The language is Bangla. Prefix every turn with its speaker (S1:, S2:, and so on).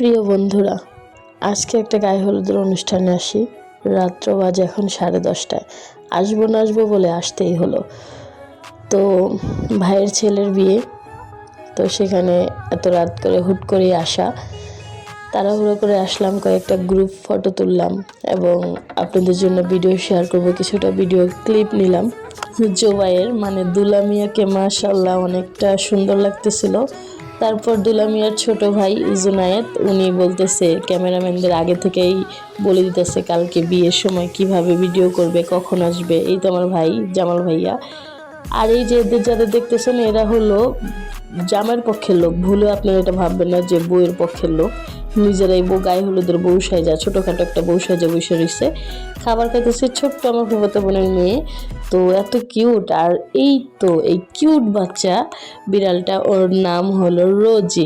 S1: প্রিয় বন্ধুরা, আজকে একটা গায়ে হলুদের অনুষ্ঠানে আসি। রাত্র বাজে এখন 10:30টায়। আসবো না আসবো বলে আসতেই হলো। তো ভাইয়ের ছেলের বিয়ে, তো সেখানে এত রাত করে হুট করে আসা, তাড়াহুড়ো করে আসলাম, কয়েকটা গ্রুপ ফটো তুললাম এবং আপনাদের জন্য ভিডিও শেয়ার করব। কিছুটা ভিডিও ক্লিপ নিলাম। জোবাইয়ের মানে দুলা মিয়াকে মাশাআল্লাহ অনেকটা সুন্দর লাগতেছিল। তারপর দুলা মিয়ার ছোট ভাই জুনায়েদ, উনি বলতেছে ক্যামেরাম্যানদের আগে থেকেই বলে দিতেছে কালকে বিয়ের সময় কিভাবে ভিডিও করবে, কখন আসবে। এই তো আমার ভাই জামাল ভাইয়া। আর এই যে এদের যাদের দেখতেছেন এরা হলো জামাইয়ের পক্ষের লোক। ভুলে আপনারা এটা ভাববেন না যে বউয়ের পক্ষের লোক। নিজেরাই গায়ে হলুদের বউ সাজা, ছোটোখাটো একটা বউ সাজা বসে রয়েছে, খাবার খাইতেছে। ছোট্ট আমার ফুফাতো বোনের মেয়ে, তো এত কিউট। আর এই তো এই কিউট বাচ্চা বিড়ালটা, ওর নাম হলো রোজি।